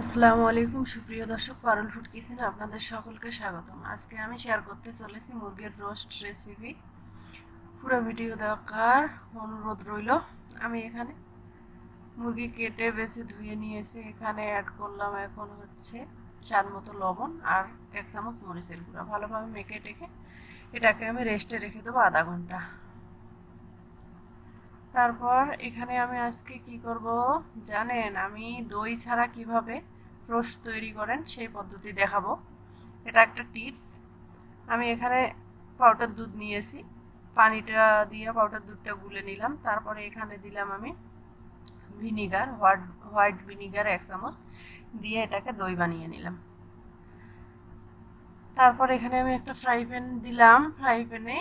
আসসালামু আলাইকুম সুপ্রিয় দর্শক, পারুল ফুড কিচেনে আপনাদের সকলকে স্বাগতম। আজকে আমি শেয়ার করতে চলেছি মুরগির রোস্ট রেসিপি। পুরো ভিডিও দেখার অনুরোধ রইল। আমি এখানে মুরগি কেটে বেছে ধুয়ে নিয়েছি। এখানে অ্যাড করলাম এখন হচ্ছে স্বাদ মতো লবণ আর 1 চামচ মরিচের গুঁড়া। ভালোভাবে মেখে টেকে এটাকে আমি রেস্টে রেখে দেবো আধা ঘন্টা। তারপর এখানে আমি আজকে কি করব জানেন? আমি দই ছাড়া কিভাবে রোস্ট তৈরি করেন সেই পদ্ধতি দেখাবো। এটা একটা টিপস। আমি এখানে পাউডার দুধ নিয়েছি, পানিটা দিয়ে পাউডার দুধটা গুলে নিলাম। তারপরে এখানে দিলাম আমি ভিনিগার, হোয়াইট ভিনিগার 1 চামচ দিয়ে এটাকে দই বানিয়ে নিলাম। তারপর এখানে আমি একটা ফ্রাই প্যান দিলাম। ফ্রাই প্যানে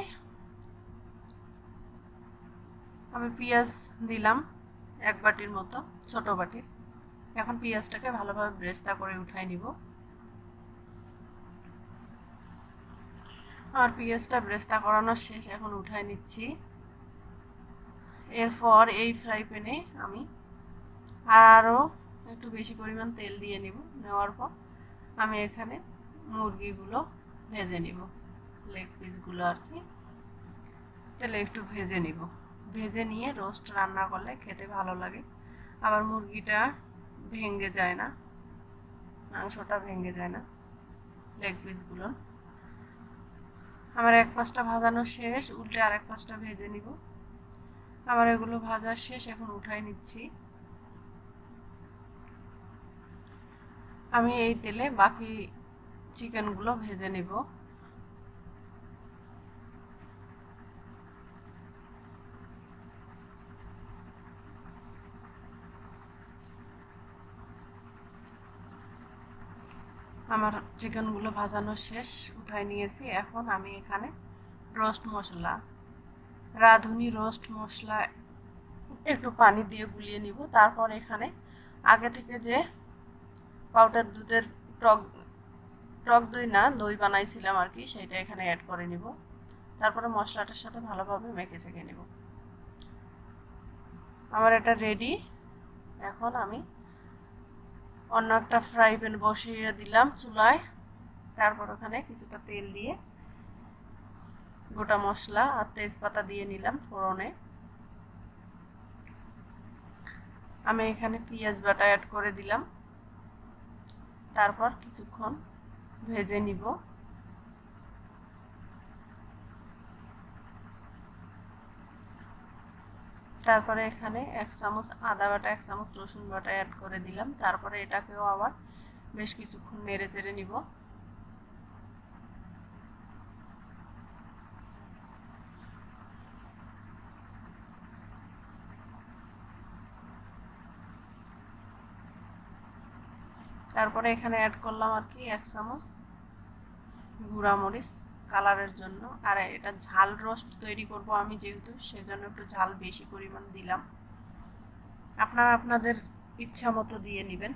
আমি পেঁয়াজ দিলাম 1 বাটির মতো, ছোট বাটির। এখন পেঁয়াজটাকে ভালোভাবে ব্রেস্তা করে উঠাই নিব। আর পেঁয়াজটা ব্রেস্তা করানো শেষ, এখন উঠাই নিচ্ছি। এরপর এই ফ্রাই প্যানে আমি আরও একটু বেশি পরিমাণ তেল দিয়ে নিব। নেওয়ার পর আমি এখানে মুরগিগুলো ভেজে নিব, লেগ পিসগুলো আর কি তেলে একটু ভেজে নিব। ভেজে নিয়ে রোস্ট রান্না করলে খেতে ভালো লাগে, আবার মুরগিটা ভেঙে যায় না, মাংসটা ভেঙে যায় না লেগ পিসগুলো। আমার এক পাশটা ভাজানো শেষ, উল্টে আরেক পাশটা ভেজে নিব। আমার এগুলো ভাজা শেষ, এখন উঠাই নিচ্ছি। আমি এই তেলে বাকি চিকেনগুলো ভেজে নিব। আমার চিকেনগুলো ভাজানো শেষ, উঠাই নিয়েছি। এখন আমি এখানে রোস্ট মশলা, রাঁধুনি রোস্ট মশলা একটু পানি দিয়ে গুলিয়ে নিব। তারপর এখানে আগে থেকে যে পাউডার দুধের টক টক দই না, দই বানাইছিলাম আর কি, সেটা এখানে অ্যাড করে নিব। তারপরে মশলাটার সাথে ভালোভাবে মেখে চেখে নিব। আমার এটা রেডি। এখন আমি অন্য একটা ফ্রাই প্যান বসিয়ে দিলাম চুলায়। তারপর ওখানে কিছুটা তেল দিয়ে গোটা মশলা আর তেজপাতা দিয়ে নিলাম ফোড়নে। আমি এখানে পেঁয়াজ বাটা অ্যাড করে দিলাম। তারপর কিছুক্ষণ ভেজে নিব। তারপরে এখানে 1 চামচ আদা বাটা, 1 চামচ রসুন বাটা অ্যাড করে দিলাম। তারপরে এটাকেও আবার বেশ কিছুক্ষণ নেড়ে চেড়ে নিব। তারপরে এখানে অ্যাড করলাম আর কি 1 চামচ গুঁড়া মরিচ কালারের জন্য। আর এটা ঝাল রোস্ট তৈরি করব আমি যেহেতু, সেজন্য একটু ঝাল বেশি পরিমাণ দিলাম। আপনারা আপনাদের ইচ্ছা মতো দিয়ে নেবেন।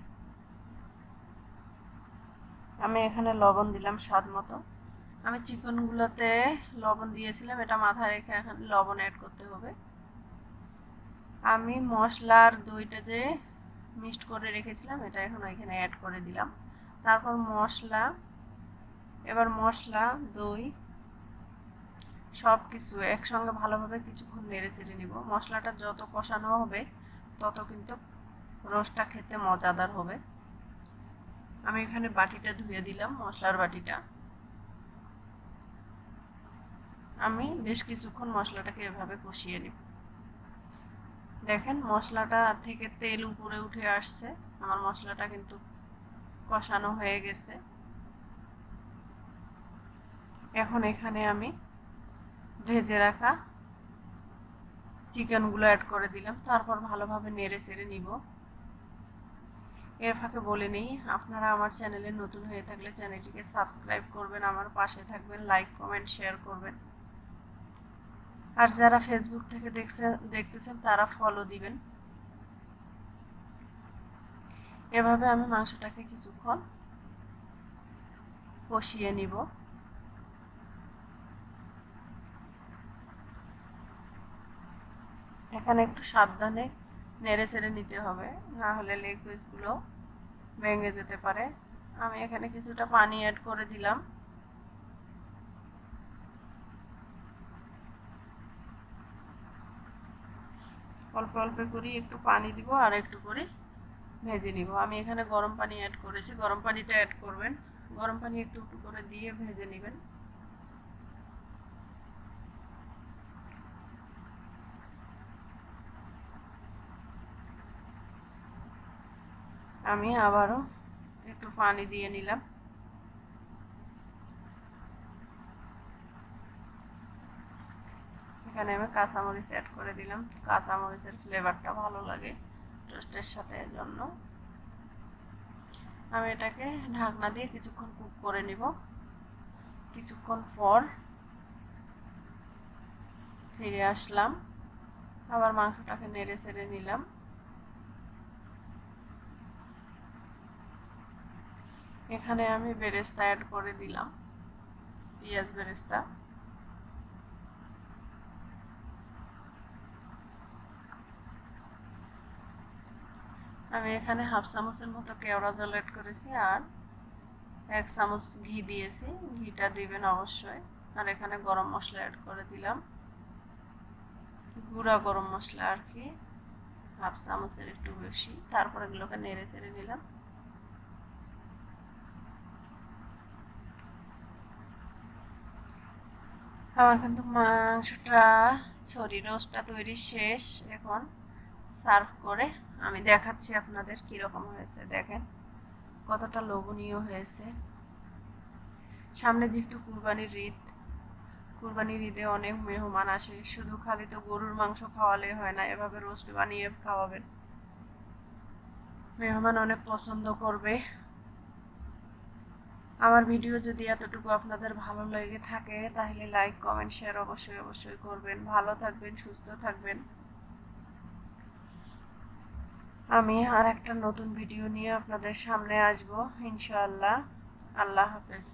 আমি এখানে লবণ দিলাম স্বাদ মতো। আমি চিকেনগুলোতে লবণ দিয়েছিলাম, এটা মাথায় রেখে এখন লবণ অ্যাড করতে হবে। আমি মশলার দইটা যে মিক্সড করে রেখেছিলাম, এটা এখন এখানে অ্যাড করে দিলাম। তারপর মশলা দই সব কিছু একসঙ্গে ভালোভাবে কিছুক্ষণ নেড়ে চেড়ে নিব। মশলাটা যত কষানো হবে তত কিন্তু রোস্টটা খেতে মজাদার হবে। আমি এখানে বাটিটা ধুয়ে দিলাম, মশলার বাটিটা। আমি বেশ কিছুক্ষণ মশলাটাকে এভাবে কষিয়ে নিব। দেখেন মশলাটা থেকে তেল উপরে উঠে আসছে, আমার মশলাটা কিন্তু কষানো হয়ে গেছে। এখন এখানে আমি ভেজে রাখা চিকেনগুলো অ্যাড করে দিলাম। তারপর ভালোভাবে নেড়ে চেড়ে নিব। এর ফাঁকে বলে নেই, আপনারা আমার চ্যানেলে নতুন হয়ে থাকলে চ্যানেলটিকে সাবস্ক্রাইব করবেন, আমার পাশে থাকবেন, লাইক কমেন্ট শেয়ার করবেন। আর যারা ফেসবুক থেকে দেখতেছেন তারা ফলো দিবেন। এভাবে আমি মাংসটাকে কিছুক্ষণ কষিয়ে নিব। এখানে একটু সাবধানে নেড়ে চেড়ে নিতে হবে, না হলে লেগ পিসগুলো ভেঙে যেতে পারে। আমি এখানে কিছুটা পানি অ্যাড করে দিলাম। অল্প অল্প করে একটু পানি দিব আর একটু করে ভেজে নিব। আমি এখানে গরম পানি অ্যাড করেছি, গরম পানিটা অ্যাড করবেন। গরম পানি একটু একটু করে দিয়ে ভেজে নেবেন। আমি আবারও একটু পানি দিয়ে নিলাম। এখানে আমি কাঁচামরিচ অ্যাড করে দিলাম, কাঁচামরিচের ফ্লেভারটা ভালো লাগে টোস্টের সাথে, এর জন্য আমি এটাকে ঢাকনা দিয়ে কিছুক্ষণ কুক করে নিব। কিছুক্ষণ পর ফিরে আসলাম, আবার মাংসটাকে নেড়ে চেড়ে নিলাম। এখানে আমি বেরেস্তা অ্যাড করে দিলাম, পেঁয়াজ বেরেস্তা। আমি এখানে হাফ চামচের মতো কেওড়া জল অ্যাড করেছি আর 1 চামচ ঘি দিয়েছি, ঘিটা দিবেন অবশ্যই। আর এখানে গরম মশলা অ্যাড করে দিলাম, গুঁড়া গরম মশলা আর কি, হাফ চামচের একটু বেশি। তারপর এগুলোকে নেড়ে চেড়ে নিলাম। আমার কিন্তু মাংসটা ছড়ি রোস্টটা তৈরি শেষ। এখন সার্ভ করে আমি দেখাচ্ছি আপনাদের কিরকম হয়েছে। দেখেন কতটা লোভনীয় হয়েছে। সামনে যেহেতু কুরবানির ঈদে অনেক মেহমান আসে, শুধু খালি তো গরুর মাংস খাওয়ালে হয় না, এভাবে রোস্ট বানিয়ে খাওয়াবেন, মেহমান অনেক পছন্দ করবে। আমার ভিডিও যদি এতটুকু আপনাদের ভালো লেগে থাকে তাহলে লাইক কমেন্ট শেয়ার অবশ্যই করবেন। ভালো থাকবেন, সুস্থ থাকবেন। আমি আর একটা নতুন ভিডিও নিয়ে আপনাদের সামনে আসবো ইনশাআল্লাহ। আল্লাহ হাফেজ।